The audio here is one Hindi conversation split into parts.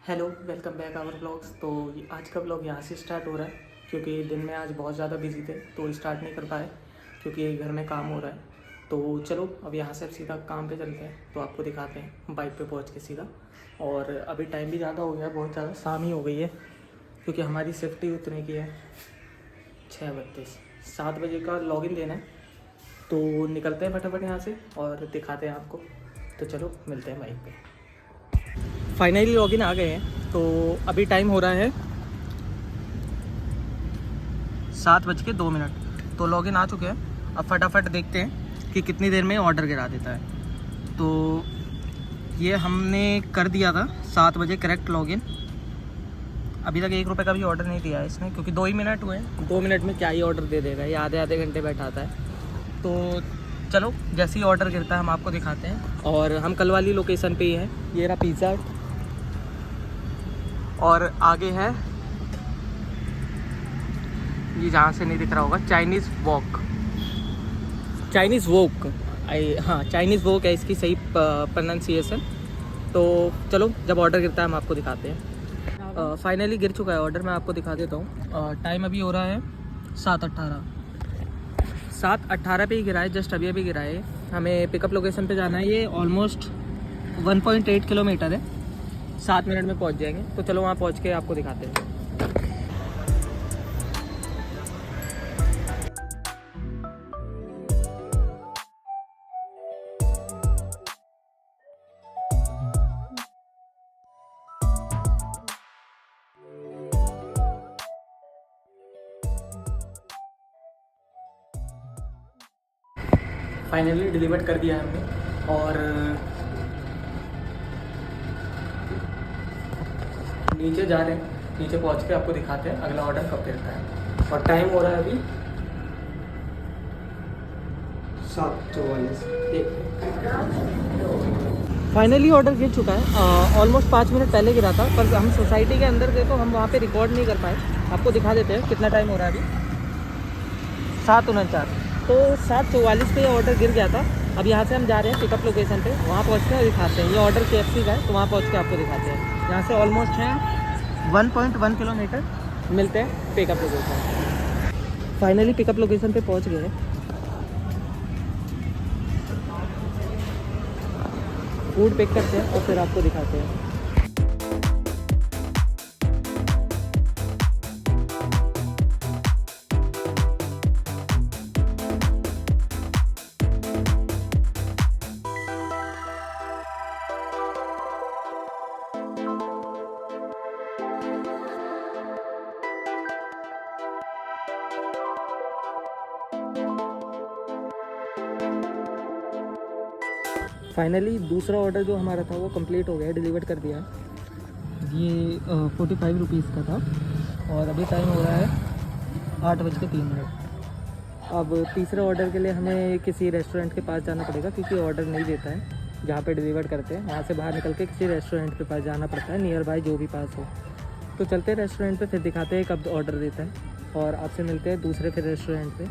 Hello, welcome back our blogs. तो आज का ब्लॉग यहाँ से स्टार्ट हो रहा है क्योंकि दिन में आज बहुत ज़्यादा बिजी थे तो स्टार्ट नहीं कर पाए क्योंकि घर में काम हो रहा है। तो चलो अब यहाँ से अब सीधा काम पे चलते हैं, तो आपको दिखाते हैं बाइक पे पहुँच के सीधा। और अभी टाइम भी ज़्यादा हो गया है, बहुत ज़्यादा शाम ही हो गई है क्योंकि हमारी शिफ्ट उतने की है 6:32। 7 बजे का लॉगिन देना है, तो निकलते हैं फटाफट यहाँ से और दिखाते हैं आपको। तो चलो मिलते हैं बाइक पे। फाइनली लॉगिन आ गए हैं, तो अभी टाइम हो रहा है 7:02। तो लॉगिन आ चुके हैं। अब फटाफट देखते हैं कि कितनी देर में ऑर्डर गिरा देता है। तो ये हमने कर दिया था 7 बजे करेक्ट लॉगिन। अभी तक 1 रुपये का भी ऑर्डर नहीं दिया है इसने क्योंकि 2 ही मिनट हुए हैं। 2 मिनट में क्या ही ऑर्डर दे देगा, ये आधे आधे घंटे बैठाता है। तो चलो जैसे ही ऑर्डर गिरता है हम आपको दिखाते हैं। और हम कल वाली लोकेशन पे ही हैं। ये रहा पिज़्ज़ा और आगे है ये, जहाँ से नहीं दिख रहा होगा, चाइनीज़ वॉक। हाँ चाइनीज़ वॉक है इसकी सही प्रोनाउंसिएशन। तो चलो जब ऑर्डर गिरता है हम आपको दिखाते हैं। फाइनली गिर चुका है ऑर्डर, मैं आपको दिखा देता हूँ। टाइम अभी हो रहा है 7:18 पे ही गिरा है, जस्ट अभी गिरा है। हमें पिकअप लोकेशन पे जाना है, ये ऑलमोस्ट 1.8 किलोमीटर है। 7 मिनट में पहुंच जाएंगे। तो चलो वहाँ पहुँच के आपको दिखाते हैं। फाइनली डिलीवर कर दिया है हमने और नीचे जा रहे हैं। नीचे पहुंच के आपको दिखाते हैं अगला ऑर्डर कब देता है। और टाइम हो रहा है अभी 7:44। फाइनली ऑर्डर गिर चुका है। ऑलमोस्ट 5 मिनट पहले गिरा था, पर हम सोसाइटी के अंदर थे तो हम वहाँ पे रिकॉर्ड नहीं कर पाए। आपको दिखा देते हैं कितना टाइम हो रहा है अभी। 7:49। तो 7:44 पे ये ऑर्डर गिर गया था। अब यहाँ से हम जा रहे हैं पिकअप लोकेशन पे, वहाँ पहुँच के दिखाते हैं। ये ऑर्डर KFC का है, तो वहाँ पहुँच के आपको दिखाते हैं। यहाँ से ऑलमोस्ट है 1.1 किलोमीटर। मिलते हैं pickup location. Finally pickup location पे पहुँच गए हैं। फूड पिक करते हैं और फिर आपको दिखाते हैं। फाइनली दूसरा ऑर्डर जो हमारा था वो कंप्लीट हो गया, डिलीवर कर दिया है। ये 45 रुपीज़ का था और अभी टाइम हो रहा है 8:03। अब तीसरे ऑर्डर के लिए हमें किसी रेस्टोरेंट के पास जाना पड़ेगा क्योंकि ऑर्डर नहीं देता है जहाँ पे डिलीवर करते हैं। वहाँ से बाहर निकल के किसी रेस्टोरेंट के पास जाना पड़ता है, नियर बाय जो भी पास हो। तो चलते हैं रेस्टोरेंट पे, फिर दिखाते हैं कब ऑर्डर देता है और आपसे मिलते हैं दूसरे फिर रेस्टोरेंट पे।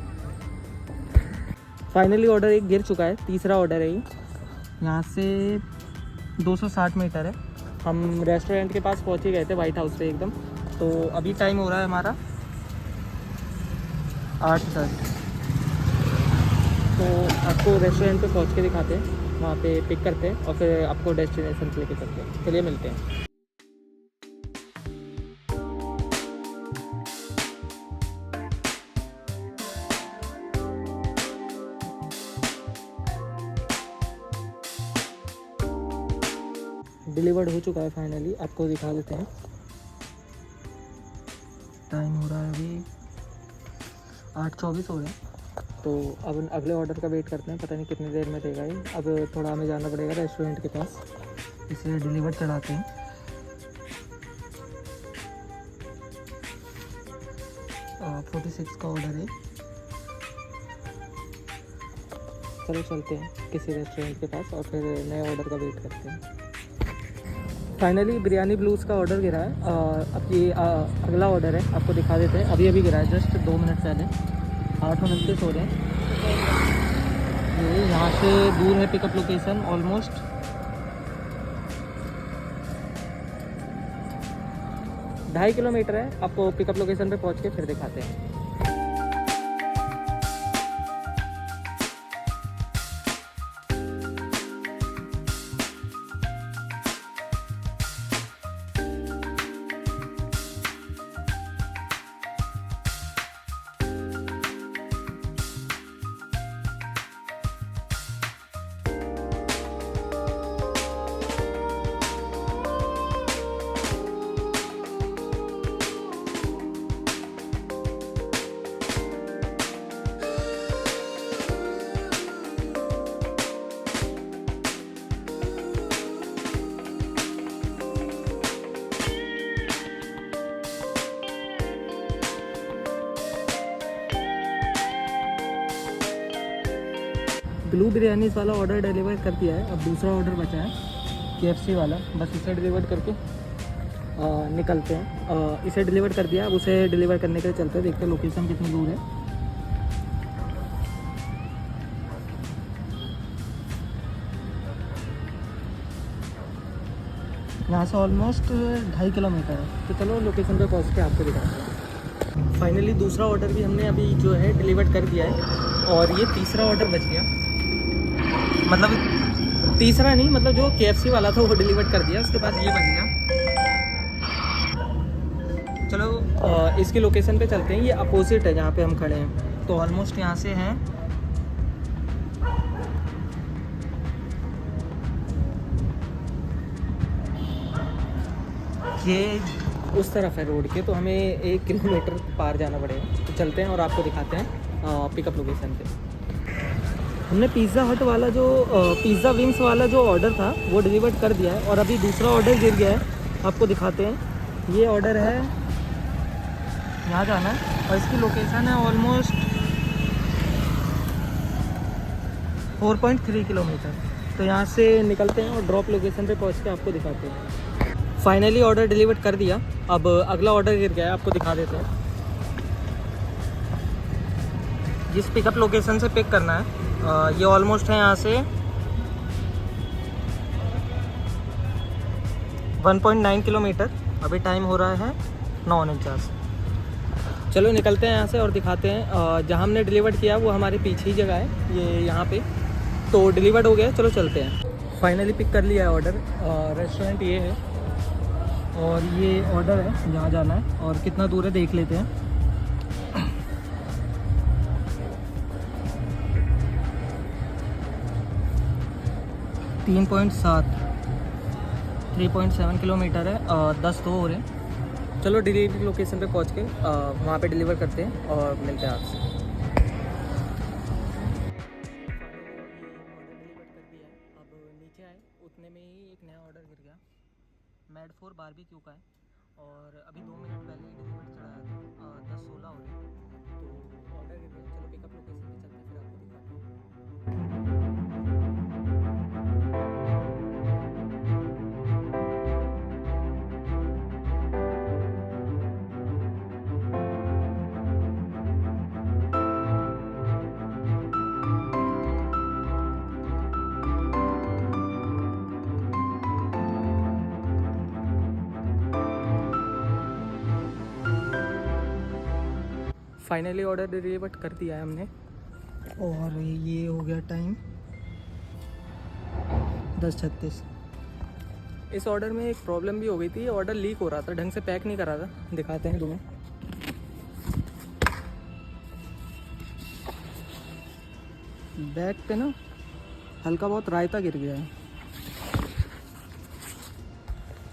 फाइनली ऑर्डर एक गिर चुका है, तीसरा ऑर्डर है ये। यहाँ से 260 मीटर है। हम रेस्टोरेंट के पास पहुँच ही गए थे, वाइट हाउस पे एकदम। तो अभी टाइम हो रहा है हमारा 8:10। तो आपको रेस्टोरेंट पे पहुँच के दिखाते हैं, वहाँ पे पिक करते हैं और फिर आपको डेस्टिनेशन पे लेके चलते हैं। चलिए मिलते हैं। डिलीवर्ड हो चुका है फाइनली, आपको दिखा देते हैं। टाइम हो रहा है अभी 8:24 हो रहे हैं। तो अब अगले ऑर्डर का वेट करते हैं, पता नहीं कितनी देर में देगा ये। अब थोड़ा हमें जाना पड़ेगा रेस्टोरेंट के पास, इसे डिलीवर चढ़ाते हैं। 46 का ऑर्डर है। चलो चलते हैं किसी रेस्टोरेंट के पास और फिर नए ऑर्डर का वेट करते हैं। फाइनली बिरयानी ब्लूज़ का ऑर्डर गिरा है। अब ये अगला ऑर्डर है, आपको दिखा देते हैं। अभी गिरा है जस्ट 2 मिनट पहले। 8:29 हो रहे हैं। ये यहाँ से दूर है पिकअप लोकेशन ऑलमोस्ट 2.5 किलोमीटर है। आपको पिकअप लोकेशन पे पहुंच के फिर दिखाते हैं। ब्लू बिरयानी वाला ऑर्डर डिलीवर कर दिया है। अब दूसरा ऑर्डर बचा है KFC वाला, बस इसे डिलीवर करके निकलते हैं। इसे डिलीवर कर दिया, अब उसे डिलीवर करने के लिए चलते हैं, देखते हैं लोकेशन कितनी दूर है। यहाँ से ऑलमोस्ट 2.5 किलोमीटर है। तो चलो लोकेशन पे पहुँच के आपको दिखाते हैं। फाइनली दूसरा ऑर्डर भी हमने अभी जो है डिलीवर कर दिया है और ये तीसरा ऑर्डर बच गया। मतलब तीसरा नहीं, मतलब जो KFC वाला था वो डिलीवर कर दिया, उसके बाद ये बन गया। चलो इसकी लोकेशन पे चलते हैं। ये अपोजिट है जहाँ पे हम खड़े हैं, तो ऑलमोस्ट यहाँ से हैं ये उस तरफ है रोड के, तो हमें 1 किलोमीटर पार जाना पड़ेगा। तो चलते हैं और आपको दिखाते हैं पिकअप लोकेशन पे। हमने पिज़्ज़ा हट वाला जो पिज़्ज़ा विंग्स वाला जो ऑर्डर था वो डिलीवर कर दिया है और अभी दूसरा ऑर्डर गिर गया है, आपको दिखाते हैं। ये ऑर्डर है, यहाँ जाना है और इसकी लोकेशन है ऑलमोस्ट 4.3 किलोमीटर। तो यहाँ से निकलते हैं और ड्रॉप लोकेशन पे पहुँच के आपको दिखाते हैं। फाइनली ऑर्डर डिलीवर कर दिया, अब अगला ऑर्डर गिर गया है, आपको दिखा देते हैं। जिस पिकअप लोकेशन से पिक करना है ये ऑलमोस्ट है यहाँ से 1.9 किलोमीटर। अभी टाइम हो रहा है 9:49। चलो निकलते हैं यहाँ से और दिखाते हैं। जहाँ हमने डिलीवर किया वो हमारे पीछे ही जगह है, ये यहाँ पे, तो डिलीवर्ड हो गया। चलो चलते हैं। फाइनली पिक कर लिया है ऑर्डर। रेस्टोरेंट ये है और ये ऑर्डर है जहाँ जाना है और कितना दूर है देख लेते हैं। 3.7 किलोमीटर है, 10-2 हो रहे हैं। चलो डिलीवरी लोकेशन पे पहुंच के वहाँ पे डिलीवर करते हैं और मिलते हैं आपसे। अब नीचे आए उतने में ही एक नया ऑर्डर गिर गया, मैड 4 बारबेक्यू का है और अभी 2 मिनट पहले ही डिलीवरी चढ़ाया था। 10:16 हो रहे हैं, तो ऑर्डर गिर गया। चलो पिकअप लोकेशन पे चलते हैं, फिर आपको दिखाते हैं। फाइनली ऑर्डर डिलीवर कर दिया है हमने और ये हो गया टाइम 10:36। इस ऑर्डर में एक प्रॉब्लम भी हो गई थी, ऑर्डर लीक हो रहा था, ढंग से पैक नहीं करा था। दिखाते हैं तुम्हें। बैग पे ना हल्का बहुत रायता गिर गया है।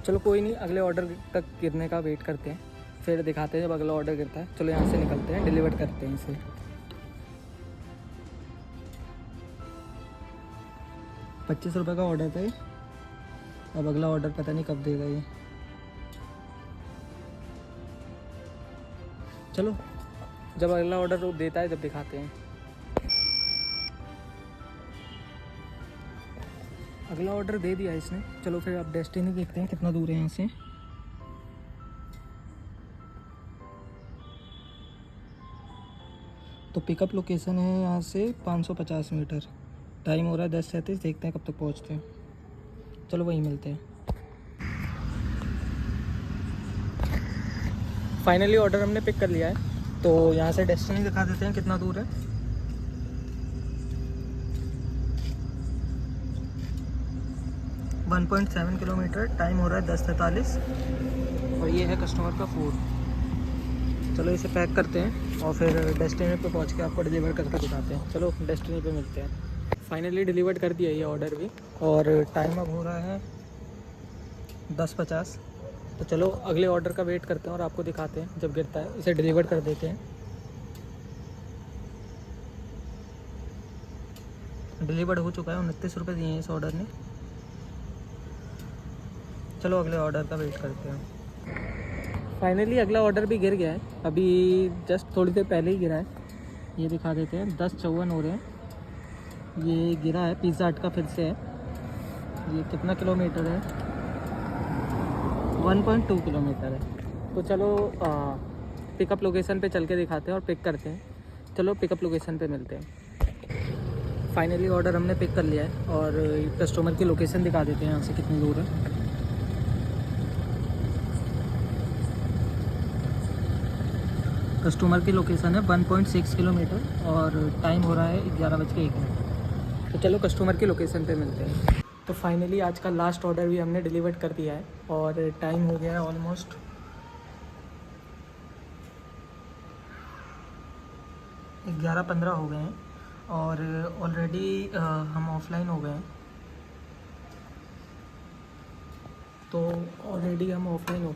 चलो कोई नहीं, अगले ऑर्डर तक गिरने का वेट करते हैं, फिर दिखाते हैं जब अगला ऑर्डर गिरता है। चलो यहाँ से निकलते हैं, डिलीवर करते हैं इसे। 25 रुपये का ऑर्डर था ये, अब अगला ऑर्डर पता नहीं कब देगा ये। चलो जब अगला ऑर्डर देता है जब दिखाते हैं। अगला ऑर्डर दे दिया इसने। चलो फिर अब डेस्टिनी देखते हैं कितना दूर है यहाँ से। तो पिकअप लोकेशन है यहाँ से 550 मीटर। टाइम हो रहा है 10:37, देखते हैं कब तक पहुँचते हैं। चलो वहीं मिलते हैं। फाइनली ऑर्डर हमने पिक कर लिया है, तो यहाँ से डेस्टिनी दिखा देते हैं कितना दूर है। वन 1.7 किलोमीटर, टाइम हो रहा है 10:43 और ये है कस्टमर का फूड। चलो इसे पैक करते हैं और फिर डेस्टिनी पे पहुँच के आपको डिलीवर करके दिखाते हैं। चलो डेस्टिनी पे मिलते हैं। फाइनली डिलीवर कर दिया ये ऑर्डर भी और टाइम अब हो रहा है 10:50। तो चलो अगले ऑर्डर का वेट करते हैं और आपको दिखाते हैं जब गिरता है। इसे डिलीवर कर देते हैं। डिलीवर्ड हो चुका है, 29 रुपये दिए हैं इस ऑर्डर ने। चलो अगले ऑर्डर का वेट करते हैं। फाइनली अगला ऑर्डर भी गिर गया है, अभी जस्ट थोड़ी देर पहले ही गिरा है। ये दिखा देते हैं, 10:54 हो रहे हैं। ये गिरा है, पिज़्ज़ा हट का फिर से है। ये कितना किलोमीटर है? 1.2 किलोमीटर है। तो चलो पिकअप लोकेशन पे चल के दिखाते हैं और पिक करते हैं। चलो पिकअप लोकेशन पे मिलते हैं। फाइनली ऑर्डर हमने पिक कर लिया है और कस्टमर की लोकेशन दिखा देते हैं यहाँ से कितनी दूर है। कस्टमर की लोकेशन है 1.6 किलोमीटर और टाइम हो रहा है 11:01। तो चलो कस्टमर की लोकेशन पे मिलते हैं। तो फाइनली आज का लास्ट ऑर्डर भी हमने डिलीवर कर दिया है और टाइम हो गया है ऑलमोस्ट 11:15 हो गए हैं और ऑलरेडी हम ऑफलाइन हो गए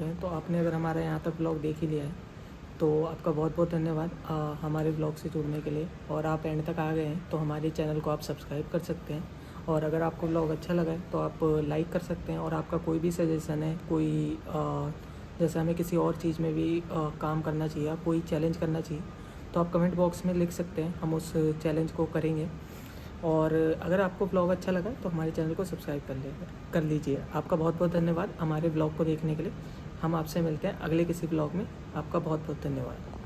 हैं। तो आपने अगर हमारा यहाँ तक ब्लॉग देख ही लिया है तो आपका बहुत बहुत धन्यवाद हमारे ब्लॉग से जुड़ने के लिए। और आप एंड तक आ गए हैं तो हमारे चैनल को आप सब्सक्राइब कर सकते हैं। और अगर आपको ब्लॉग अच्छा लगा है तो आप लाइक कर सकते हैं। और आपका कोई भी सजेशन है, कोई जैसे हमें किसी और चीज़ में भी काम करना चाहिए, कोई चैलेंज करना चाहिए, तो आप कमेंट बॉक्स में लिख सकते हैं, हम उस चैलेंज को करेंगे। और अगर आपको ब्लॉग अच्छा लगा तो हमारे चैनल को सब्सक्राइब कर लीजिए। आपका बहुत बहुत धन्यवाद हमारे ब्लॉग को देखने के लिए। हम आपसे मिलते हैं अगले किसी ब्लॉग में। आपका बहुत बहुत धन्यवाद।